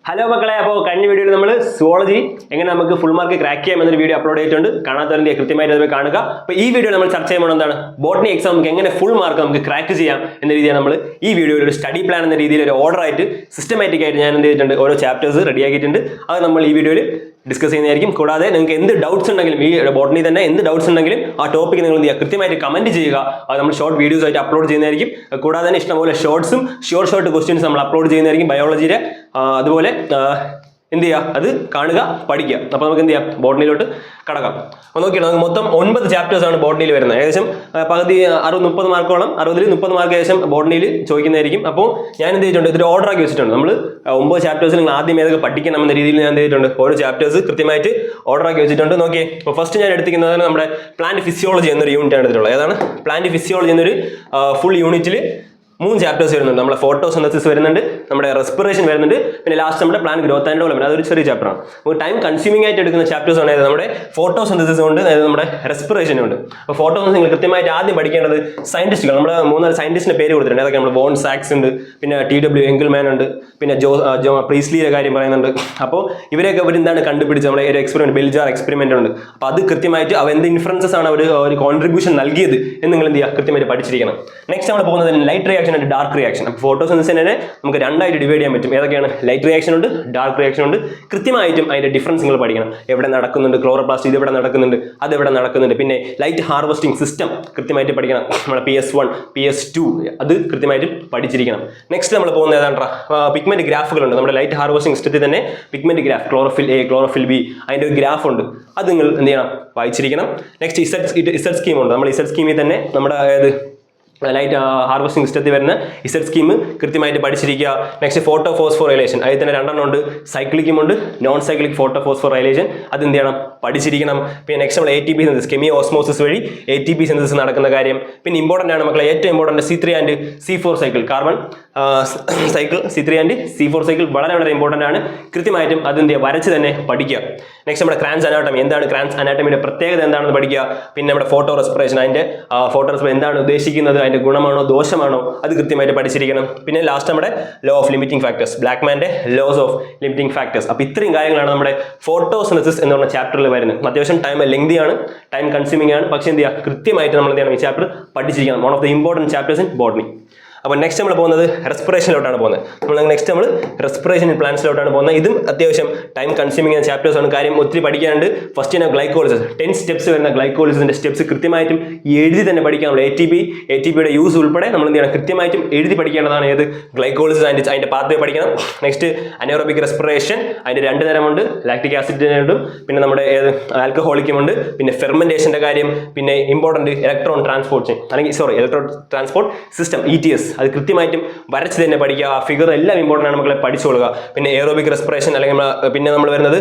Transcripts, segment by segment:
Hello മക്കളെ, അപ്പോൾ കഴിഞ്ഞ വീഡിയോയിൽ നമ്മൾ സുവോളജി എങ്ങനെ നമുക്ക് ഫുൾ മാർക്ക് ക്രാക്ക് ചെയ്യാം എന്നൊരു വീഡിയോ അപ്ലോഡ് ചെയ്തിട്ടുണ്ട്. കാണാത്തവരെ കൃത്യമായിട്ട് അത് കാണുക. അപ്പോൾ ഈ വീഡിയോ നമ്മൾ ചർച്ച ചെയ്യുമ്പോൾ എന്താണ് ബോട്ടണി എക്സാം നമുക്ക് എങ്ങനെ ഫുൾ മാർക്ക് നമുക്ക് ക്രാക്ക് ചെയ്യാം എന്ന രീതിയിൽ നമ്മൾ ഈ വീഡിയോയിൽ ഒരു സ്റ്റഡി പ്ലാൻ എന്ന രീതിയിൽ ഒരു ഓർഡർ ആയിട്ട് സിസ്റ്റമാറ്റിക് ആയിട്ട് ഞാൻ എന്ത് ചെയ്തിട്ടുണ്ട്, ഓരോ ചാപ്റ്റേഴ്സ് റെഡിയാക്കിയിട്ടുണ്ട്. അത് നമ്മൾ ഈ വീഡിയോയിൽ ഡിസ്കസ് ചെയ്യുന്നതായിരിക്കും. കൂടാതെ നിങ്ങൾക്ക് എന്ത് ഡൗട്ട്സ് ഉണ്ടെങ്കിലും ഈ ബോട്ടണി തന്നെ എന്ത് ഡൗട്ട്സ് ഉണ്ടെങ്കിലും ആ ടോപ്പിക്ക് നിങ്ങൾ എന്ത് ചെയ്യുക, കൃത്യമായിട്ട് കമന്റ് ചെയ്യുക. അത് നമ്മൾ ഷോർട്ട് വീഡിയോസ് ആയിട്ട് അപ്ലോഡ് ചെയ്യുന്നതായിരിക്കും. കൂടാതെ തന്നെ ഇഷ്ടംപോലെ ഷോർട്സും ഷോർട്ട് ക്വസ്റ്റ്യൻസ് നമ്മൾ അപ്ലോഡ് ചെയ്യുന്നതായിരിക്കും ബയോളജിയുടെ. അതുപോലെ എന്ത് ചെയ്യുക, അത് കാണുക, പഠിക്കുക. അപ്പോൾ നമുക്ക് എന്ത് ചെയ്യാം, ബോട്ടണിയിലോട്ട് കടക്കാം. അപ്പോൾ നോക്കിയാൽ നമുക്ക് മൊത്തം 9 ചാപ്റ്റേഴ്സ് ആണ് ബോട്ടണിയിൽ വരുന്നത്. ഏകദേശം പകുതി 30 മാർക്കോളം, 60-ൽ 30 മാർക്ക് ഏകദേശം ബോട്ടണിയിൽ ചോദിക്കുന്നതായിരിക്കും. അപ്പോൾ ഞാൻ എന്ത് ചെയ്തിട്ടുണ്ട്, ഇതൊരു ഓർഡർ ആക്കി വെച്ചിട്ടുണ്ട്. നമ്മൾ 9 ചാപ്റ്റേഴ്സ് നിങ്ങൾ ആദ്യം ഏതൊക്കെ പഠിക്കണം എന്ന രീതിയിൽ ഞാൻ എന്ത് ചെയ്തിട്ടുണ്ട്, ഓരോ ചാപ്റ്റേഴ്സ് കൃത്യമായിട്ട് ഓർഡർ ആക്കി വെച്ചിട്ടുണ്ട്. നോക്കിയേ, അപ്പോൾ ഫസ്റ്റ് ഞാൻ എടുത്തിരിക്കുന്നത് നമ്മുടെ പ്ലാന്റ് ഫിസിയോളജി എന്നൊരു യൂണിറ്റ് ആണ് എടുത്തിട്ടുള്ളത്. ഏതാണ് പ്ലാന്റ് ഫിസിയോളജി എന്നൊരു ഫുൾ യൂണിറ്റിൽ 3 ചാപ്റ്റേഴ്സ് വരുന്നുണ്ട്. നമ്മുടെ ഫോട്ടോസിന്തസിസ് വരുന്നുണ്ട്, നമ്മുടെ റെസ്പിറേഷൻ വരുന്നുണ്ട്, പിന്നെ ലാസ്റ്റ് നമ്മുടെ പ്ലാന്റ് ഗ്രോത്ത് ആൻഡ് ഡെവലപ്മെന്റ്. അതൊരു ചെറിയ ചാപ്റ്ററാണ്. അപ്പോൾ ടൈം കൺസ്യൂമിംഗ് ആയിട്ട് എടുക്കുന്ന ചാപ്റ്റേഴ്സ് ആണ് നമ്മുടെ ഫോട്ടോസിന്തസിസ് ഉണ്ട്, അതായത് നമ്മുടെ റെസ്പിറേഷൻ ഉണ്ട്. അപ്പോൾ ഫോട്ടോസിന്തസിസ് നിങ്ങൾ കൃത്യമായിട്ട് ആദ്യം പഠിക്കേണ്ടത് സയന്റിസ്റ്റുകൾ, നമ്മുടെ 3-4 സയന്റിസ്റ്റിന്റെ പേര് കൊടുത്തിട്ടുണ്ട്. അതൊക്കെ നമ്മൾ വോൺ സാക്സ് ഉണ്ട്, പിന്നെ TW എങ്കിൽമാൻ ഉണ്ട്, പിന്നെ ജോ പ്രീസ്ലിയുടെ കാര്യം പറയുന്നുണ്ട്. അപ്പോൾ ഇവരെയൊക്കെ എന്താണ് കണ്ടുപിടിച്ച് നമ്മുടെ ഒരു എക്സ്പെരിമെന്റ്, ബെൽജാർ എക്സ്പെരിമെന്റ് ഉണ്ട്. അപ്പോൾ അത് കൃത്യമായിട്ട് അവ എന്ത് ഇൻഫ്ലുവൻസസ് ആണ് അവർ ഒരു കോൺട്രിബ്യൂഷൻ നൽകിയത് എന്ന് നിങ്ങൾ എന്ത് ചെയ്യുക, കൃത്യമായിട്ട് പഠിച്ചിരിക്കണം. നെക്സ്റ്റ് നമ്മൾ പോകുന്നത് light reaction and dark reaction. അപ്പോൾ ഫോട്ടോസിന്തസിസിനെ നമുക്ക് രണ്ടായിട്ട് ഡിവൈഡ് ചെയ്യാൻ പറ്റും. ഏതൊക്കെയാണ്, ലൈറ്റ് റിയാക്ഷൻ ഉണ്ട്, ഡാർക്ക് റിയാക്ഷൻ ഉണ്ട്. കൃത്യമായിട്ടും അതിന്റെ ഡിഫറൻസ് നിങ്ങൾ പഠിക്കണം. എവിടെ നടക്കുന്നുണ്ട്, ക്ലോറോപ്ലാസ്റ്റ് ഇത് എവിടെ നടക്കുന്നുണ്ട്, അത് എവിടെ നടക്കുന്നുണ്ട്. പിന്നെ ലൈറ്റ് ഹാർവെസ്റ്റിംഗ് സിസ്റ്റം കൃത്യമായിട്ട് പഠിക്കണം. നമ്മുടെ PS1 PS2 അത് കൃത്യമായിട്ട് പഠിച്ചിരിക്കണം. നെക്സ്റ്റ് നമ്മൾ പോകുന്നത് ഏതാണ്, പിഗ്മെന്റ് ഗ്രാഫുകളുണ്ട്. നമ്മുടെ ലൈറ്റ് ഹാർവെസ്റ്റിംഗ് സിസ്റ്റത്തിൽ തന്നെ pigment graph, chlorophyll A chlorophyll B, അതിന്റെ ഒരു ഗ്രാഫ് ഉണ്ട്. അത് നിങ്ങൾ എന്ത് ചെയ്യണം, വായിച്ചിരിക്കണം. നെക്സ്റ്റ് ഇസഡ് സ്കീം ഉണ്ട്. നമ്മൾ ഇസഡ് സ്കീമിൽ തന്നെ നമ്മുടെ ലൈറ്റ് ഹാർവെസ്റ്റിംഗ് സിസ്റ്റത്തിൽ വരുന്ന ഇസഡ് സ്കീം കൃത്യമായിട്ട് പഠിച്ചിരിക്കുക. നെക്സ്റ്റ് ഫോട്ടോ ഫോസ്ഫോറൈലേഷൻ, അതിൽ തന്നെ 2 ഉണ്ട്, സൈക്ലിക്കും ഉണ്ട്, നോൺ സൈക്ലിക് ഫോട്ടോ ഫോസ്ഫോറൈലേഷൻ. അത് എന്ത് ചെയ്യണം, പഠിച്ചിരിക്കണം. പിന്നെ നെക്സ്റ്റ് നമ്മൾ ATP സിന്തസിസ്, കെമിയോ ഓസ്മോസിസ് വഴി ATP സിന്തസിസ് നടക്കുന്ന കാര്യം. പിന്നെ ഇമ്പോർട്ടൻ്റ് ആണ് മക്കളെ, ഏറ്റവും important C3 and C4 cycle, carbon cycle C3 and C4 cycle വളരെ വളരെ ഇമ്പോർട്ടൻ്റ് ആണ്. കൃത്യമായിട്ടും അത് എന്ത് ചെയ്യുക, വരച്ച് തന്നെ പഠിക്കുക. നെക്സ്റ്റ് നമ്മുടെ ക്രാൻസ് അനാട്ടമി, എന്താണ് ക്രാൻസ് അനാട്ടമിയുടെ പ്രത്യേകത എന്താണെന്ന് പഠിക്കുക. പിന്നെ നമ്മുടെ ഫോട്ടോ റെസ്പിറേഷൻ, അതിൻ്റെ ഫോട്ടോ റെസ്പിറേഷൻ എന്താണ് ഉദ്ദേശിക്കുന്നത്, അതിൻ്റെ ഗുണമാണോ ദോഷമാണോ അത് കൃത്യമായിട്ട് പഠിച്ചിരിക്കണം. പിന്നെ ലാസ്റ്റ് നമ്മുടെ ലോ ഓഫ് ലിമിറ്റിംഗ് ഫാക്ടേഴ്സ്, ബ്ലാക്ക്മാൻ്റെ ലോസ് ഓഫ് ലിമിറ്റിംഗ് ഫാക്ടേഴ്സ്. അപ്പോൾ ഇത്രയും കാര്യങ്ങളാണ് നമ്മുടെ ഫോട്ടോസിന്തസിസ് എന്ന് പറഞ്ഞ ചാപ്റ്ററിൽ വരുന്നത്. അത്യാവശ്യം ടൈം ലെങ്തിയാണ്, ടൈം കൺസ്യൂമിംഗ് ആണ്. പക്ഷേ എന്ത് ചെയ്യുക, കൃത്യമായിട്ട് നമ്മൾ എന്ത് ചെയ്യണം, ഈ ചാപ്റ്റർ പഠിച്ചിരിക്കണം. One of the important chapters in botany. അപ്പോൾ നെക്സ്റ്റ് നമ്മൾ പോകുന്നത് റെസ്പിറേഷനിലോട്ടാണ് പോകുന്നത്. നെക്സ്റ്റ് നമ്മൾ റെസ്പിറേഷൻ പ്ലാന്റ്സിലോട്ടാണ് പോകുന്നത്. ഇതും അത്യാവശ്യം ടൈം കൺസ്യൂമിംഗ് ആയ ചാപ്റ്റേഴ്സ് ആണ്. കാര്യം ഒത്തിരി പഠിക്കാനുണ്ട്. ഫസ്റ്റ് തന്നെ ഗ്ലൈക്കോളിസിസ്, 10 സ്റ്റെപ്സ് വരുന്ന ഗ്ലൈക്കോളിസിന്റെ സ്റ്റെപ്സ് കൃത്യമായിട്ടും എഴുതി തന്നെ പഠിക്കാം. ATPയുടെ യൂസ് ഉൾപ്പെടെ നമ്മൾ എന്ത് ചെയ്യണം, കൃത്യമായിട്ടും എഴുതി പഠിക്കേണ്ടതാണ്. ഏത് ഗ്ലൈക്കോളിസിസ്, അതിന്റെ പാത്വേ പഠിക്കണം. നെക്സ്റ്റ് അനേറോബിക് റെസ്പിറേഷൻ, അതിന്റെ 2 തരമുണ്ട്, ലാക്റ്റിക് ആസിഡിനുണ്ട്, പിന്നെ നമ്മുടെ ആൽക്കഹോളിക്കും ഉണ്ട്, പിന്നെ ഫെർമെന്റേഷന്റെ കാര്യം, പിന്നെ important electron transport electron transport system ETS, അത് കൃത്യമായിട്ടും വരച്ച് തന്നെ പഠിക്കുക. ആ ഫിഗർ എല്ലാം ഇമ്പോർട്ടൻ്റ് ആണ് മക്കളെ, പഠിച്ചോളുക. പിന്നെ എയറോബിക് റെസ്പിറേഷൻ, അല്ലെങ്കിൽ പിന്നെ നമ്മൾ വരുന്നത്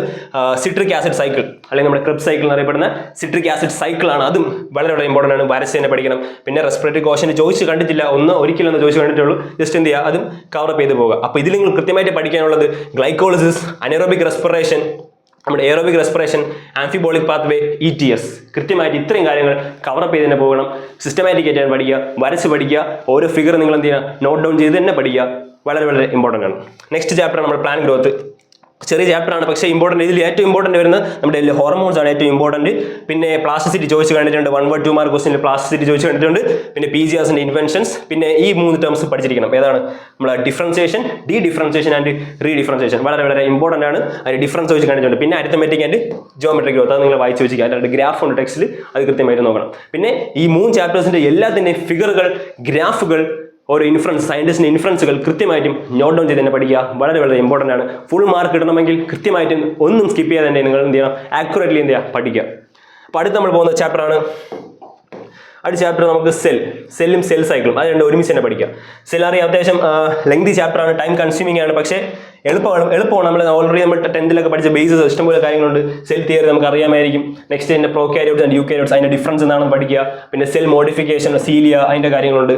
സിട്രിക് ആസിഡ് സൈക്കിൾ, അല്ലെങ്കിൽ നമ്മുടെ ക്രിബ് സൈക്കിൾ എന്നറിയപ്പെടുന്ന സിട്രിക് ആസിഡ് സൈക്കിൾ ആണ്. അതും വളരെ വളരെ ഇമ്പോർട്ടൻ്റ് ആണ്, വരച്ച് തന്നെ പഠിക്കണം. പിന്നെ റെസ്പിറേറ്ററി കോഷൻ ചോദിച്ച് കണ്ടിട്ടില്ല, ഒരിക്കലും ചോദിച്ച് കണ്ടിട്ടുള്ളൂ, ജസ്റ്റ് എന്ത് ചെയ്യുക, അതും കവറപ്പ് ചെയ്ത് പോകുക. അപ്പോൾ ഇതിൽ നിങ്ങൾ കൃത്യമായിട്ട് പഠിക്കാനുള്ളത് ഗ്ലൈക്കോളിസിസ്, അനേറോബിക് റെസ്പിറേഷൻ, നമ്മുടെ aerobic respiration, amphibolic pathway, ETS. കൃത്യമായിട്ട് ഇത്രയും കാര്യങ്ങൾ കവറപ്പ് ചെയ്ത് തന്നെ പോകണം. സിസ്റ്റമാറ്റിക് ആയിട്ട് പഠിക്കുക, വരച്ച് പഠിക്കുക. ഓരോ ഫിഗർ നിങ്ങൾ എന്ത് ചെയ്യുക, നോട്ട് ഡൗൺ ചെയ്ത് തന്നെ പഠിക്കുക. വളരെ വളരെ ഇമ്പോർട്ടൻ്റ് ആണ്. നെക്സ്റ്റ് ചാപ്റ്റർ നമ്മുടെ പ്ലാന്റ് ഗ്രോത്ത്. ചെറിയ ചാപ്റ്റർ ആണ്, പക്ഷേ ഇമ്പോർട്ടൻ്റ്. ഇതിൽ ഏറ്റവും ഇമ്പോർട്ടൻ്റ് വരുന്നത് നമ്മുടെ ഹോർമോൺസ് ആണ് ഏറ്റവും ഇമ്പോർട്ടൻറ്റ്. പിന്നെ പ്ലാസ്റ്റിസിറ്റി ചോദിച്ച് കണ്ടിട്ടുണ്ട്, 1 word 2 mark ക്വസ്റ്റ്യനിൽ പ്ലാസ്റ്റിസിറ്റി ചോദിച്ച് കണ്ടിട്ടുണ്ട്. പിന്നെ PGRസിൻ്റെ ഇൻവെൻഷൻസ്. പിന്നെ ഈ 3 ടേംസ് പഠിച്ചിരിക്കണം. ഏതാണ്, നമ്മുടെ ഡിഫറൻസിയേഷൻ, ഡിഫറൻസിയേഷൻ ആൻഡ് റീഡിഫറൻസിയേഷൻ. വളരെ വളരെ ഇമ്പോർട്ടൻ്റ് ആണ്. അതിന് ഡിഫറൻസ് ചോദിച്ച് കണ്ടിട്ടുണ്ട്. പിന്നെ അരിത്തമെറ്റിക് ആൻഡ് ജിയോമെട്രിക് ഗ്രോത്ത്, അത് നിങ്ങൾ വായിച്ച് വെച്ചിരിക്കുക. അതിൻ്റെ ഗ്രാഫ് ഉണ്ട് ടെക്സ്റ്റിൽ, അത് കൃത്യമായിട്ട് നോക്കണം. പിന്നെ ഈ 3 ചാപ്റ്റേഴ്സിൻ്റെ എല്ലാത്തിൻ്റെയും ഫിഗറുകൾ, ഗ്രാഫുകൾ, ഓരോ സയൻറ്റിസ്റ്റിൻ്റെ ഇൻഫ്ലുവൻസുകൾ കൃത്യമായിട്ടും നോട്ട് ഡൗൺ ചെയ്ത് തന്നെ പഠിക്കുക. വളരെ വളരെ ഇമ്പോർട്ടൻ്റ് ആണ്. ഫുൾ മാർക്ക് കിട്ടണമെങ്കിൽ കൃത്യമായിട്ടും ഒന്നും സ്കിപ്പ് ചെയ്യാതെ തന്നെ നിങ്ങൾ എന്ത് ചെയ്യണം, ആക്യുറേറ്റ്ലി എന്ത് ചെയ്യുക, പഠിക്കുക. അപ്പോൾ അടുത്ത് നമ്മൾ പോകുന്ന ചാപ്റ്ററാണ്, അടുത്ത ചാപ്റ്റർ നമുക്ക് സെല്ലും സെൽ സൈക്കിളും. അത് രണ്ടും ഒരുമിച്ച് തന്നെ പഠിക്കുക. സെൽ അറിയാം, അത്യാവശ്യം ലെങ്തി ചാപ്റ്ററാണ്, ടൈം കൺസ്യൂമിംഗ് ആണ്, പക്ഷേ എളുപ്പമാണ്. നമ്മൾ ഓൾറെഡി നമ്മൾ 10th പഠിച്ച ബേസസ് ഇഷ്ടംപോലെ കാര്യങ്ങളുണ്ട്. സെൽ തിയറി നമുക്ക് അറിയാമായിരിക്കും. നെക്സ്റ്റ് അതിൻ്റെ പ്രോകാരിയോട്സ് ആൻഡ് യൂകാരിയോട്സ്, അതിൻ്റെ ഡിഫറൻസ് എന്താണെന്ന് പഠിക്കുക. പിന്നെ സെൽ മോഡിഫിക്കേഷൻ, സീലിയ, അതിൻ്റെ കാര്യങ്ങളുണ്ട്.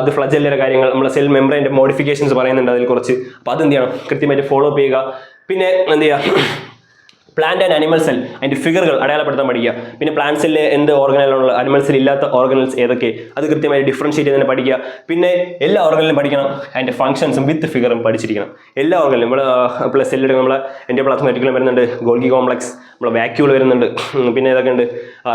അത് ഫ്ലജെല്ലയുടെ കാര്യങ്ങൾ, നമ്മൾ സെൽ മെംബ്രെയിൻ്റെ മോഡിഫിക്കേഷൻസ് പറയുന്നുണ്ട് അതിൽ കുറച്ച്. അപ്പോൾ അത് എന്ത് ചെയ്യണം, കൃത്യമായിട്ട് ഫോളോ അപ്പ് ചെയ്യുക. പിന്നെ എന്ത് ചെയ്യുക, പ്ലാന്റ് ആൻഡ് അനിമൽ സെൽ അതിൻ്റെ ഫിഗറുകൾ അടയാളപ്പെടുത്താൻ പഠിക്കുക. പിന്നെ പ്ലാന്റ് സെല്ലിൽ എന്ത് ഓർഗനലുള്ള അനിമൽസിൽ ഇല്ലാത്ത ഓർഗനൽസ് ഏതൊക്കെ അത് കൃത്യമായി ഡിഫറൻഷിയേറ്റ് ചെയ്ത് തന്നെ പഠിക്കുക. പിന്നെ എല്ലാ ഓർഗനിലും പഠിക്കണം, അതിൻ്റെ ഫംഗ്ഷൻസും വിത്ത് ഫിഗറും പഠിച്ചിരിക്കണം. എല്ലാ ഓർഗനിലും നമ്മൾ പ്ലസ് സെല്ലിൽ നമ്മളെ എൻഡോപ്ലാസ്മിക് വരുന്നുണ്ട്, ഗോൾഗി കോംപ്ലക്സ്, നമ്മളെ വാക്യൂൾ വരുന്നുണ്ട്, പിന്നെ ഏതൊക്കെ ഉണ്ട്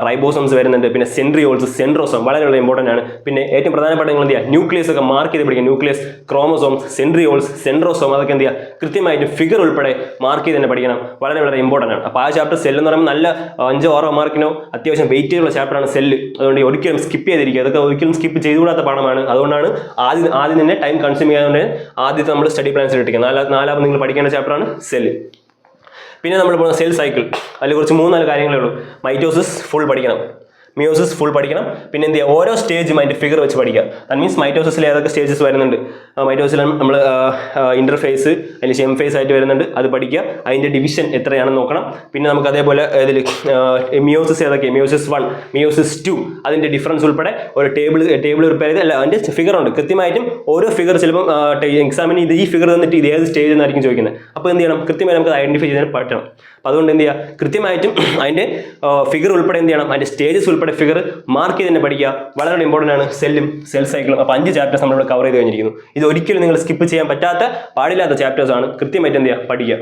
റൈബോസോംസ് വരുന്നുണ്ട്, പിന്നെ സെൻട്രിയോൾസ്, സെൻട്രോസോം വളരെ വളരെ ഇമ്പോർട്ടൻ്റ് ആണ്. പിന്നെ ഏറ്റവും പ്രധാനപ്പെട്ട നിങ്ങൾ എന്ത് ചെയ്യുക, ന്യൂക്ലിയസ് ഒക്കെ മാർക്ക് ചെയ്ത് പഠിക്കുക. ന്യൂക്ലിയസ്, ക്രോമസോംസ്, സെൻട്രിയോൾസ്, സെൻട്രോസോം അതൊക്കെ എന്ത് ചെയ്യുക കൃത്യമായിട്ട് ഫിഗർ ഉൾപ്പെടെ മാർക്ക് ചെയ്ത് തന്നെ പഠിക്കണം. വളരെ വളരെ ഇമ്പോർട്ടൻ്റ് ആണ്. അപ്പോൾ ആ ചാപ്റ്റർ സെല്ല് എന്ന് പറയുമ്പോൾ നല്ല 5-6 മാർക്കിനോ അത്യാവശ്യം വെയിറ്റുള്ള ചാപ്റ്ററാണ് സെല്ല്. അതുകൊണ്ട് ഒരിക്കലും സ്കിപ്പ് ചെയ്തിരിക്കുക. അതൊക്കെ ഒരിക്കലും സ്കിപ്പ് ചെയ്തുകൂടാത്ത പാഠമാണ്. അതുകൊണ്ടാണ് ആദ്യം തന്നെ ടൈം കൺസ്യൂം ചെയ്യാതെ ആദ്യത്തെ നമ്മൾ സ്റ്റഡി പ്ലാൻസിൽ ഇട്ടിരിക്കുക. നാലാമത് നിങ്ങൾ പഠിക്കേണ്ട ചാപ്റ്ററാണ് സെല്ല്. പിന്നെ നമ്മൾ പോകുന്ന സെൽ സൈക്കിൾ, അതിൽ കുറച്ച് 3-4 കാര്യങ്ങളേ ഉള്ളൂ. മൈറ്റോസിസ് ഫുൾ പഠിക്കണം, മിയോസിസ് ഫുൾ പഠിക്കണം. പിന്നെ എന്ത് ചെയ്യുക, ഓരോ സ്റ്റേജും അതിൻ്റെ ഫിഗർ വെച്ച് പഠിക്കുക. ദാറ്റ് മീൻസ് മൈറ്റോസിസിൽ ഏതൊക്കെ സ്റ്റേജസ് വരുന്നുണ്ട്, മൈറ്റോസിൽ നമ്മൾ ഇന്റർഫേസ് അതിന് എം ഫേസ് ആയിട്ട് വരുന്നുണ്ട്, അത് പഠിക്കുക. അതിൻ്റെ ഡിവിഷൻ എത്രയാണെന്ന് നോക്കണം. പിന്നെ നമുക്ക് അതേപോലെ ഇതിൽ മിയോസിസ് ഏതൊക്കെ, മിയോസിസ് 1, മിയോസിസ് 2 അതിൻ്റെ ഡിഫറൻസ് ഉൾപ്പെടെ ഒരു ടേബിൾ പ്രിപ്പയർ ചെയ്ത് അതിൻ്റെ ഫിഗർ ഉണ്ട് കൃത്യമായിട്ടും. ഓരോ ഫിഗർ ചിലപ്പം എക്സാമിന് ഈ ഫിഗർ തന്നിട്ട് ഇത് ഏത് സ്റ്റേജ് എന്നായിരിക്കും ചോദിക്കുന്നത്. അപ്പോൾ എന്ത് ചെയ്യണം, കൃത്യമായി നമുക്ക് ഐഡന്റിഫൈ ചെയ്യാൻ പറ്റണം. അപ്പോൾ അതുകൊണ്ട് എന്ത് ചെയ്യുക, കൃത്യമായിട്ടും അതിൻ്റെ ഫിഗർ ഉൾപ്പെടെ എന്ത് ചെയ്യണം, അതിൻ്റെ സ്റ്റേജസ് ഉൾപ്പെടെ ഫിഗർ മാർക്ക് ചെയ്ത് തന്നെ പഠിക്കുക. വളരെ ഇമ്പോർട്ടൻ്റ് ആണ് സെല്ലും സെൽ സൈക്കിളും. അപ്പോൾ 5 ചാപ്റ്റേഴ്സ് നമ്മളിവിടെ കവർ ചെയ്ത് കഴിഞ്ഞിരിക്കുന്നു. ഇത് ഒരിക്കലും നിങ്ങൾ സ്കിപ്പ് ചെയ്യാൻ പാടില്ലാത്ത ചാപ്റ്റേഴ്സ് ആണ്. കൃത്യമായിട്ട് എന്ത് ചെയ്യുക, പഠിക്കുക.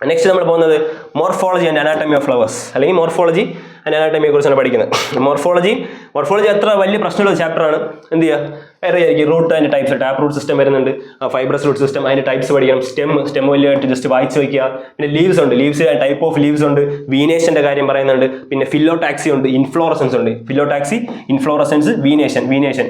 നെക്സ്റ്റ് നമ്മൾ പോകുന്നത് morphology and anatomy of flowers, അല്ലെങ്കിൽ മോർഫോളജി ആൻഡ് അനാട്ടമിയെ കുറിച്ചാണ് പഠിക്കുന്നത്. മോർഫോളജി അത്ര വലിയ പ്രശ്നമുള്ള ചാപ്റ്ററാണ്. എന്ത് ചെയ്യുക, അറിയായിരിക്കും. റൂട്ട് അതിൻ്റെ ടൈപ്സ്, ടാപ്പ് റൂട്ട് സിസ്റ്റം വരുന്നുണ്ട്, ഫൈബ്രസ് റൂട്ട് സിസ്റ്റം അതിൻ്റെ ടൈപ്സ് പഠിക്കണം. സ്റ്റെം വലിയായിട്ട് ജസ്റ്റ് വായിച്ച് വയ്ക്കുക. പിന്നെ ലീവ്സ് ഉണ്ട്, ലീവ്സ് ടൈപ്പ് ഓഫ് ലീവ്സ് ഉണ്ട്, വീനേഷൻ്റെ കാര്യം പറയുന്നുണ്ട്. പിന്നെ ഫില്ലോടാക്സി ഉണ്ട്, ഇൻഫ്ലോറസൻസ് ഉണ്ട്. ഫില്ലോടാക്സി, ഇൻഫ്ലോറസൻസ്, വീനേഷൻ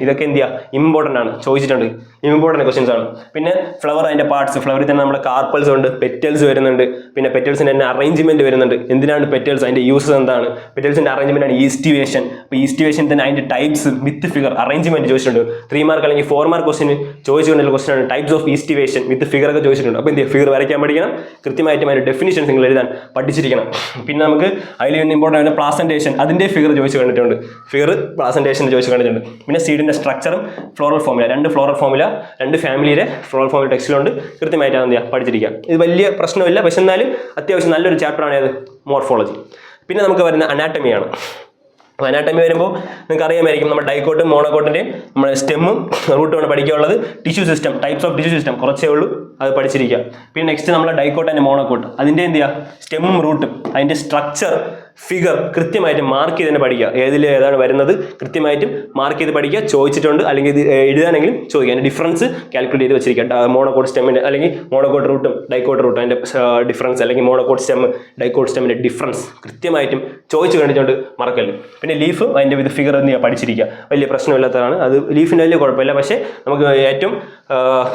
ഇതൊക്കെ എന്ത് ചെയ്യുക, ഇമ്പോർട്ടൻ്റ് ആണ്, ചോദിച്ചിട്ടുണ്ട്, ഇമ്പോർട്ടൻ്റ് ക്വസ്റ്റ്യൻസ് ആണ്. പിന്നെ ഫ്ലവർ അതിൻ്റെ പാർട്സ്, ഫ്ലവറിൽ തന്നെ നമ്മുടെ കാർപ്പൽസ് ഉണ്ട്, പെറ്റൽസ് വരുന്നുണ്ട്. പിന്നെ പെറ്റൽസിൻ്റെ തന്നെ അറേഞ്ച്മെന്റ് വരുന്നുണ്ട്. എന്തിനാണ് പെറ്റൽസ്, അതിൻ്റെ യൂസസ് എന്താണ്, പെറ്റൽസിൻ്റെ അറേഞ്ച്മെന്റ് ആണ് ഈസ്റ്റിവേഷൻ. അപ്പോൾ ഈസ്റ്റിവേഷൻ തന്നെ അതിൻ്റെ ടൈപ്സ് വിത്ത് ഫിഗർ അറേഞ്ച്മെന്റ് ചോദിച്ചിട്ടുണ്ട്. 3 മാർക്ക് അല്ലെങ്കിൽ 4 മാർക്ക് ക്വസ്റ്റിന് ചോദിച്ചുകൊണ്ടുള്ള ക്വസ്റ്റൻ ആണ് types of aestivation with figure ഒക്കെ ചോദിച്ചിട്ടുണ്ട്. അപ്പോൾ എന്ത് ചെയ്യുക, ഫിഗർ വരയ്ക്കാൻ പഠിക്കണം, കൃത്യമായിട്ടും അതിൻ്റെ ഡെഫിനിഷൻസ് നിങ്ങൾ എഴുതാൻ പഠിച്ചിരിക്കണം. പിന്നെ നമുക്ക് അതിൽ ഇമ്പോർട്ടൻ്റ് ആണ് പ്ലാസന്റേഷൻ, അതിൻ്റെ ഫിഗർ ചോദിച്ചു കണ്ടിട്ടുണ്ട്, ഫിഗർ പ്ലാസന്റേഷൻ ചോദിച്ചു കണ്ടിട്ടുണ്ട്. പിന്നെ സീഡിൻ്റെ സ്ട്രക്ചറും ഫ്ലോറൽ ഫോമുല, 2 ഫ്ലോറൽ ഫോമുല 2 ഫാമിലിയിലെ ഫ്ലോറൽ ഫോമുല ടെക്സ്റ്റിലുണ്ട്. കൃത്യമായിട്ട് എന്ത് ചെയ്യുക, പഠിച്ചിരിക്കുക. ഇത് വലിയ പ്രശ്നമില്ല, പക്ഷെ എന്നാലും അത്യാവശ്യം നല്ലൊരു ചാപ്റ്ററാണ് ഏത്, മോർഫോളജി. പിന്നെ നമുക്ക് വരുന്ന അനാട്ടമിയാണ്. അനാട്ടമി വരുമ്പോൾ നിങ്ങൾക്ക് അറിയാമായിരിക്കും, നമ്മുടെ ഡൈക്കോട്ടും മോണോക്കോട്ടിൻ്റെയും നമ്മുടെ സ്റ്റെമ്മും റൂട്ടുമാണ് പഠിക്കാനുള്ളത്. Tissue system, types of tissue system കുറച്ചേ ഉള്ളൂ, അത് പഠിച്ചിരിക്കുക. പിന്നെ നെക്സ്റ്റ് നമ്മളെ ഡൈക്കോട്ട് ആൻഡ് മോണോക്കോട്ട്, അതിൻ്റെ എന്ത് ചെയ്യുക, സ്റ്റെമ്മും റൂട്ടും അതിൻ്റെ സ്ട്രക്ചർ ഫിഗർ കൃത്യമായിട്ട് മാർക്ക് ചെയ്ത് തന്നെ പഠിക്കുക. ഏതാണ് വരുന്നത് കൃത്യമായിട്ടും മാർക്ക് ചെയ്ത് പഠിക്കുക. ചോദിച്ചിട്ടുണ്ട്, അല്ലെങ്കിൽ ഇത് എഴുതാനെങ്കിലും ചോദിക്കുക. അതിൻ്റെ ഡിഫറൻസ് കാൽക്കുലേറ്റ് ചെയ്ത് വെച്ചിരിക്കുക. മോണോക്കോട്ട് സ്റ്റെമ്മിൻ്റെ അല്ലെങ്കിൽ മോണോക്കോട്ട് റൂട്ടും ഡൈക്കോട്ട് റൂട്ടും അതിൻ്റെ ഡിഫറൻസ്, അല്ലെങ്കിൽ മോണോക്കോട്ട് സ്റ്റെം ഡൈക്കോട്ട് സ്റ്റെമ്മിൻ്റെ ഡിഫറൻസ് കൃത്യമായിട്ടും ചോദിച്ചു കണ്ടിട്ടുണ്ട്, മറക്കല്ല്. പിന്നെ ലീഫ് അതിൻ്റെ വിത്ത് ഫിഗർ എന്ത് ചെയ്യുക, പഠിച്ചിരിക്കുക. വലിയ പ്രശ്നമില്ലാത്തതാണ് അത്, ലീഫിൻ്റെ വലിയ കുഴപ്പമില്ല. പക്ഷേ നമുക്ക് ഏറ്റവും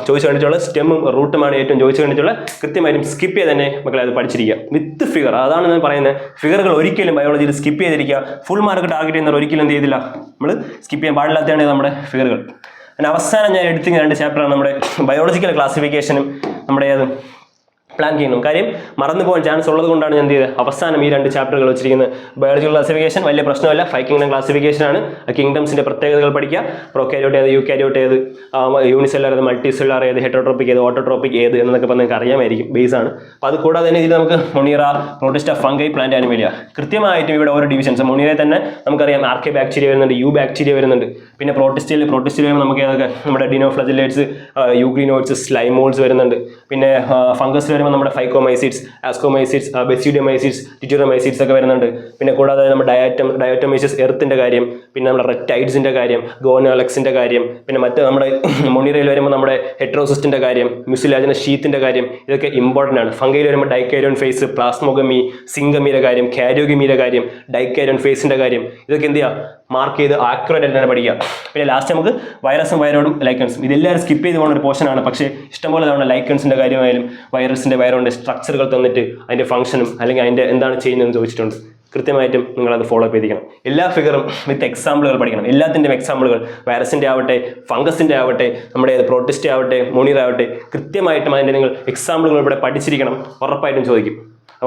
ചോദിച്ചു കണ്ടിട്ടുള്ള സ്റ്റെമ്മും റൂട്ടുമാണ് ഏറ്റവും ചോദിച്ചു കണ്ടിട്ടുള്ള. കൃത്യമായിട്ടും സ്കിപ്പ് ചെയ്ത് തന്നെ മക്കളെ അത് പഠിച്ചിരിക്കുക വിത്ത് ഫിഗർ. അതാണ് ഞാൻ പറയുന്നത്, ഫിഗറുകൾ ഒരിക്കലും ബയോളജിയിൽ സ്കിപ്പ് ചെയ്തിരിക്കുക. ഫുൾ മാർക്ക് ടാർഗറ്റ് ചെയ്യുന്നവർ ഒരിക്കലും എന്ത് ചെയ്തില്ല, നമ്മൾ സ്കിപ്പ് ചെയ്യാൻ പാടില്ലാത്തതാണ് നമ്മുടെ ഫിഗറുകൾ. പിന്നെ അവസാനം ഞാൻ എടുത്തിരിക്കുന്ന 2 ചാപ്റ്ററാണ് നമ്മുടെ ബയോളജിക്കൽ ക്ലാസിഫിക്കേഷനും നമ്മുടെ ഏത് പ്ലാൻ ചെയ്യുന്നു. കാര്യം മറന്നു പോകാൻ ചാൻസ് ഉള്ളത് കൊണ്ടാണ് ഞാൻ എന്ത് ചെയ്തത് അവസാനം ഈ 2 ചാപ്റ്ററുകൾ വെച്ചിരിക്കുന്നത്. ബയോളജിക്കൽ ക്ലാസിഫിക്കേഷൻ വലിയ പ്രശ്നമല്ല, 5 കിങ്ഡം ക്ലാസിഫിക്കേഷൻ ആണ്. കിങ്ഡംസിന്റെ പ്രത്യേകതകൾ പഠിക്കുക, പ്രൊകാരിയോട്ട് ഏത്, യൂകാരിയോട്ട് ഏത്, യൂണിസെല്ലുലാർ ഏത്, മൾട്ടിസെല്ലുലാർ ഏത്, ഹെറ്ററോട്രോപിക് ഏത്, ഓട്ടോട്രോപിക് ഏത് എന്നൊക്കെ നിങ്ങൾക്ക് അറിയാമായിരിക്കും, ബേസ് ആണ്. അപ്പോൾ അത് കൂടാതെ തന്നെ ഇതിൽ നമുക്ക് Monera, protista, fungi, plant, Animalia കൃത്യമായിട്ടും ഇവിടെ ഓരോ ഡിവിഷൻസ്. മൊണീറയിൽ തന്നെ നമുക്കറിയാം ആർക്കെ ബാക്ടീരിയ വരുന്നുണ്ട്, യു ബാക്ടീരിയ വരുന്നുണ്ട്. പിന്നെ പ്രോട്ടിസ്റ്റയിൽ നമുക്ക് ഏതൊക്കെ നമ്മുടെ ഡിനോഫ്ലജലേറ്റ്സ്, യൂഗ്ലിനോയിഡ്സ്, സ്ലൈമോൾസ് വരുന്നുണ്ട്. പിന്നെ ഫംഗസ് വരുമ്പോൾ നമ്മുടെ ഫൈക്കോമൈസിഡ്സ്, ആസ്കോമൈസിഡ്സ്, ബെസ്യൂഡിയമൈസിഡ്സ്, ടിറ്റൂറമൈസിഡ്സ് ഒക്കെ വരുന്നുണ്ട്. പിന്നെ കൂടാതെ നമ്മുടെ ഡയറ്റോമൈസിസ് എർത്തിന്റെ കാര്യം, പിന്നെ നമ്മുടെ റെപ്റ്റൈഡ്സിന്റെ കാര്യം, ഗോനോലക്സിന്റെ കാര്യം, പിന്നെ മറ്റ് നമ്മുടെ മൊണീറയിൽ വരുമ്പോൾ നമ്മുടെ ഹെട്രോസിസ്റ്റിന്റെ കാര്യം, മ്യൂസിലാജിനസ് ഷീത്തിന്റെ കാര്യം, ഇതൊക്കെ ഇമ്പോർട്ടൻ്റ് ആണ്. ഫംഗയിൽ വരുമ്പോൾ ഡൈക്കാരിയോൺ ഫേസ്, പ്ലാസ്മോഗമി, സിംഗമിയുടെ കാര്യം, കാരിയോഗമിയുടെ കാര്യം, ഡൈക്കാരിയോൺ ഫേസിന്റെ കാര്യം, ഇതൊക്കെ എന്ത് ചെയ്യുക, മാർക്ക് ചെയ്ത് ആക്യുറേറ്റ് ആയിട്ട് തന്നെ പഠിക്കുക. പിന്നെ ലാസ്റ്റ് നമുക്ക് വൈറസും വൈറോഡും ലൈക്കൺസും, ഇതെല്ലാവരും സ്കിപ്പ് ചെയ്ത് പോകുന്ന ഒരു പോർഷനാണ്. പക്ഷേ ഇഷ്ടംപോലെ തവണ ലൈക്കൺസിന്റെ കാര്യമായാലും വൈറസിന്റെ വൈറോണിന്റെ സ്ട്രക്ചറുകൾ തന്നിട്ട് അതിന്റെ ഫംഗ്ഷനും അല്ലെങ്കിൽ അതിന്റെ എന്താണ് ചെയ്യുന്നതെന്ന് ചോദിച്ചിട്ടുണ്ട്. കൃത്യമായിട്ടും നിങ്ങളത് ഫോളോ അപ്പ് ചെയ്തിരിക്കണം. എല്ലാ ഫിഗറും വിത്ത് എക്സാമ്പിളുകൾ പഠിക്കണം. എല്ലാത്തിൻ്റെയും എക്സാമ്പിളുകൾ, വൈറസിൻ്റെ ആവട്ടെ, ഫംഗസിൻ്റെ ആവട്ടെ, നമ്മുടെ പ്രോട്ടിസ്റ്റ് ആവട്ടെ, മൊണീറ ആവട്ടെ, കൃത്യമായിട്ടും അതിൻ്റെ നിങ്ങൾ എക്സാമ്പിളുകൾ ഇവിടെ പഠിച്ചിരിക്കണം. ഉറപ്പായിട്ടും ചോദിക്കും.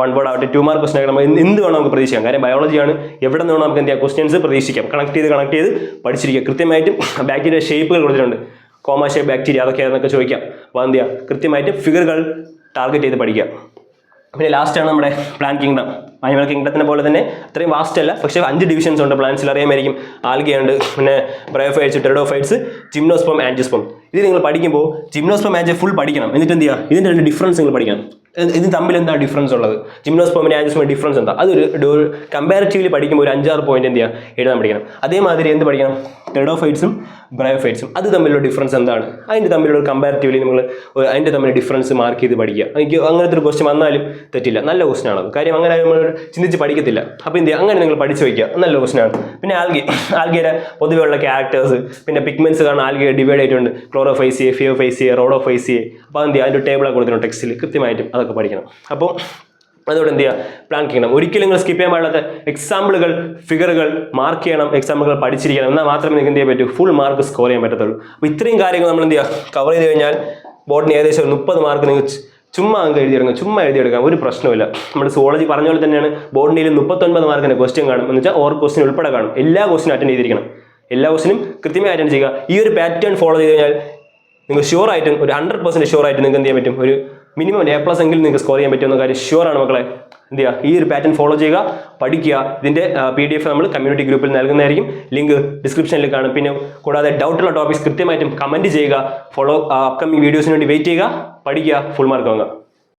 1 വേർഡ് ആവട്ടെ, 2 മാർക്ക് ക്വസ്റ്റൻ നമ്മൾ എന്ത് വേണം നമുക്ക് പ്രതീക്ഷിക്കാം. കാര്യം ബയോളജിയാണ്, എവിടെ നിന്നാണ് നമുക്ക് എന്ത് ചെയ്യാം, ക്വസ്റ്റ്യൻസ് പ്രതീക്ഷിക്കാം. കണക്ട് ചെയ്ത് പഠിച്ചിരിക്കുക. കൃത്യമായിട്ടും ബാക്ടീരിയ ഷേപ്പുകൾ കൊടുത്തിട്ടുണ്ട്, കോമ ഷേപ്പ് ബാക്ടീരിയ അതൊക്കെ ഏതെന്നൊക്കെ ചോദിക്കാം. അപ്പോൾ എന്ത് ചെയ്യുക, കൃത്യമായിട്ട് ഫിഗറുകൾ ടാർഗറ്റ് ചെയ്ത് പഠിക്കുക. പിന്നെ ലാസ്റ്റാണ് നമ്മുടെ പ്ലാൻ കിങ്ഡം. അനിമൽ കിങ്ഡത്തിനെ പോലെ തന്നെ അത്രയും വാസ്റ്റ് അല്ല, പക്ഷേ 5 ഡിവിഷൻസ് ഉണ്ട്. പ്ലാന്റ്സിൽ അറിയാമായിരിക്കും. ആൽഗയുണ്ട്, പിന്നെ ബ്രയോഫൈറ്റ്സ്, ടെറിഡോഫൈറ്റ്സ്, ജിംനോസ്പം, ആൻജിയോസ്പം. ഇത് നിങ്ങൾ പഠിക്കുമ്പോൾ ജിംനോസ്പം ആൻജിയോ ഫുൾ പഠിക്കണം. എന്നിട്ട് എന്ത് ചെയ്യുക, ഇതിൻ്റെ 2 ഡിഫറൻസ് നിങ്ങൾ പഠിക്കണം. ഇത് തമ്മിൽ എന്താ ഡിഫറൻസ് ഉള്ളത്, ജിംനോസ്പമിന് ആൻജിയോസ്പം ഡിഫറൻസ് എന്താ, അതൊരു കമ്പാരിറ്റീവ്ലി പഠിക്കുമ്പോൾ ഒരു 5-6 പോയിന്റ് എന്ത് ചെയ്യുക, എഴുതാൻ പഠിക്കണം. അതേമാതിരി എന്ത് പഠിക്കണം, ടെറിഡോഫൈറ്റ്സും ബ്രയോഫൈറ്റ്സും അത് തമ്മിലുള്ള ഡിഫറൻസ് എന്താണ്, അതിൻ്റെ തമ്മിലുള്ള കമ്പാരിറ്റീവ്ലി നമ്മൾ അതിൻ്റെ തമ്മിൽ ഡിഫറൻസ് മാർക്ക് ചെയ്ത് പഠിക്കുക. എനിക്ക് അങ്ങനത്തെ ഒരു ക്വസ്റ്റ്യൻ വന്നാലും തെറ്റില്ല, നല്ല ക്വസ്റ്റ്യൻ ആണത്. കാര്യം അങ്ങനെ നമ്മൾ ചിന്തിച്ച് പഠിക്കത്തില്ല. അപ്പോൾ എന്ത് ചെയ്യുക, അങ്ങനെ നിങ്ങൾ പഠിച്ച് വയ്ക്കുക, നല്ല ക്വസ്റ്റ്യൻ ആണ്. പിന്നെ ആൽഗയുടെ പൊതുവെയുള്ള ക്യാരക്ടേഴ്സ്, പിന്നെ പിഗ്മെന്റ്സ് കാരണം ആൽഗയെ ഡിവൈഡ് ആയിട്ടുണ്ട്, ക്ലോറോഫൈസിയെ, ഫിയോഫൈസിയെ, റോഡോഫൈസിയെ. അപ്പോൾ എന്ത് ചെയ്യുക, അതിൻ്റെ ടേബിളൊക്കെ കൊടുത്തിട്ടുണ്ട് ടെക്സ്റ്റിൽ, കൃത്യമായിട്ടും അതൊക്കെ പഠിക്കണം. അപ്പോൾ അതോടെ എന്ത് ചെയ്യുക, പ്ലാൻ കിങ്ഡം ഒരിക്കലും നിങ്ങൾ സ്കിപ്പ് ചെയ്യാൻ പാടില്ലാത്ത എക്സാമ്പിളുകൾ, ഫിഗറുകൾ മാർക്ക് ചെയ്യണം, എക്സാമ്പിളുകൾ പഠിച്ചിരിക്കണം. എന്നാൽ മാത്രമേ നിങ്ങൾക്ക് എന്ത് ചെയ്യാൻ പറ്റൂ, ഫുൾ മാർക്ക് സ്കോർ ചെയ്യാൻ പറ്റത്തുള്ളൂ. അപ്പോൾ ഇത്രയും കാര്യങ്ങൾ നമ്മൾ എന്ത് ചെയ്യുക, കവർ ചെയ്ത് കഴിഞ്ഞാൽ ബോട്ടണി ഏകദേശം 30 മാർക്ക് നിങ്ങൾക്ക് ചുമ്മാ അങ്ങ് എഴുതിയെടുക്കാം, ചുമ്മാ എഴുതിയെടുക്കാം, ഒരു പ്രശ്നമില്ല. നമ്മുടെ സുവോളജി പറഞ്ഞ പോലെ തന്നെയാണ്, ബോട്ടണിയിൽ 39 മാർക്കിൻ്റെ ക്വസ്റ്റ്യൻ കാണും. എന്ന് വെച്ചാൽ ഓർ ക്വസ്റ്റ്യൻ ഉൾപ്പെടെ കാണും. എല്ലാ ക്വസ്റ്റിനും അറ്റൻഡ് ചെയ്തിരിക്കണം, എല്ലാ ക്വസ്റ്റിനും കൃത്യമായി അറ്റൻഡ് ചെയ്യുക. ഈ ഒരു പാറ്റേൺ ഫോളോ ചെയ്ത് കഴിഞ്ഞാൽ നിങ്ങൾ ഷുവറായിട്ടും ഒരു 100% ഷുവറായിട്ട് നിങ്ങൾക്ക് എന്ത് ചെയ്യാൻ പറ്റും, ഒരു മിനിമം A+ എങ്കിലും നിങ്ങൾക്ക് സ്കോർ ചെയ്യാൻ പറ്റുമെന്ന കാര്യം ഷുവറാണ് മക്കളെ. എന്ത് ചെയ്യുക, ഈ ഒരു പാറ്റേൺ ഫോളോ ചെയ്യുക, പഠിക്കുക. ഇതിൻ്റെ PDF നമ്മൾ കമ്മ്യൂണിറ്റി ഗ്രൂപ്പിൽ നൽകുന്നതായിരിക്കും, ലിങ്ക് ഡിസ്ക്രിപ്ഷനിൽ കാണും. പിന്നെ കൂടാതെ ഡൗട്ടുള്ള ടോപ്പിക്സ് കൃത്യമായിട്ടും കമൻറ്റ് ചെയ്യുക. അപ്കമിങ് വീഡിയോസിന് വേണ്ടി വെയിറ്റ് ചെയ്യുക, പഠിക്കുക, ഫുൾ മാർക്ക് വാങ്ങുക.